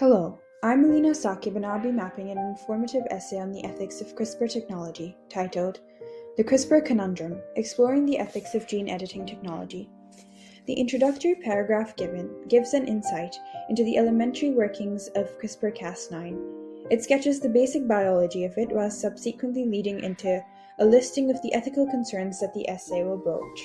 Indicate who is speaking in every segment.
Speaker 1: Hello, I'm Alina Sakib and I'll be mapping an informative essay on the ethics of CRISPR technology, titled The CRISPR Conundrum, Exploring the Ethics of Gene Editing Technology. The introductory paragraph given gives an insight into the elementary workings of CRISPR-Cas9. It sketches the basic biology of it while subsequently leading into a listing of the ethical concerns that the essay will broach.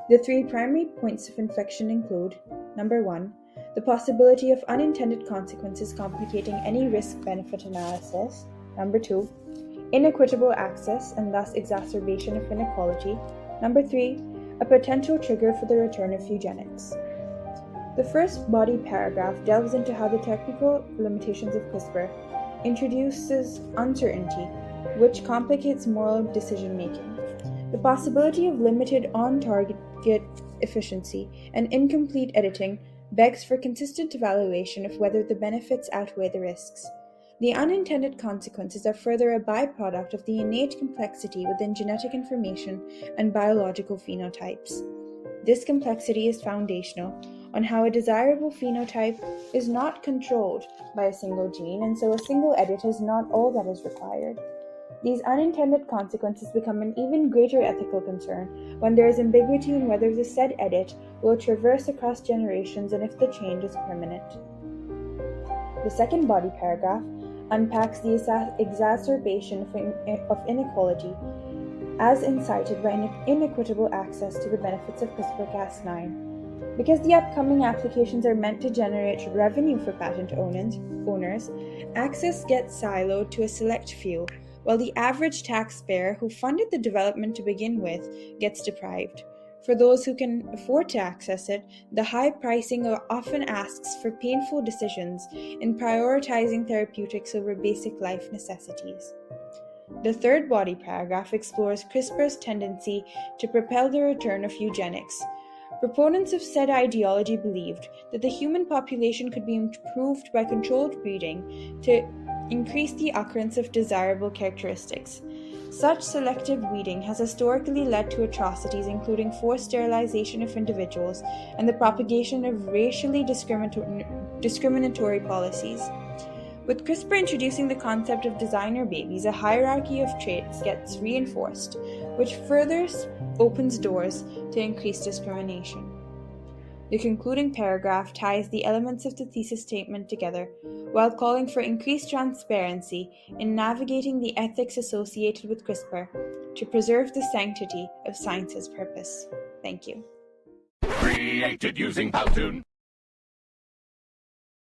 Speaker 1: The three primary points of inflection include: number 1, the possibility of unintended consequences complicating any risk-benefit analysis; number 2, inequitable access and thus exacerbation of inequality; number 3, a potential trigger for the return of eugenics. The first body paragraph delves into how the technical limitations of CRISPR introduces uncertainty, which complicates moral decision-making. The possibility of limited on-target efficiency and incomplete editing begs for consistent evaluation of whether the benefits outweigh the risks. The unintended consequences are further a byproduct of the innate complexity within genetic information and biological phenotypes. This complexity is foundational on how a desirable phenotype is not controlled by a single gene, and so a single edit is not all that is required. These unintended consequences become an even greater ethical concern when there is ambiguity in whether the said edit will traverse across generations and if the change is permanent. The second body paragraph unpacks the exacerbation of inequality as incited by inequitable access to the benefits of CRISPR-Cas9. Because the upcoming applications are meant to generate revenue for patent owners, access gets siloed to a select few, while the average taxpayer who funded the development to begin with gets deprived. For those who can afford to access it, the high pricing often asks for painful decisions in prioritizing therapeutics over basic life necessities. The third body paragraph explores CRISPR's tendency to propel the return of eugenics. Proponents of said ideology believed that the human population could be improved by controlled breeding to increase the occurrence of desirable characteristics. Such selective breeding has historically led to atrocities including forced sterilization of individuals and the propagation of racially discriminatory policies. With CRISPR introducing the concept of designer babies, a hierarchy of traits gets reinforced, which further opens doors to increased discrimination. The concluding paragraph ties the elements of the thesis statement together while calling for increased transparency in navigating the ethics associated with CRISPR to preserve the sanctity of science's purpose. Thank you.
Speaker 2: Created using Powtoon.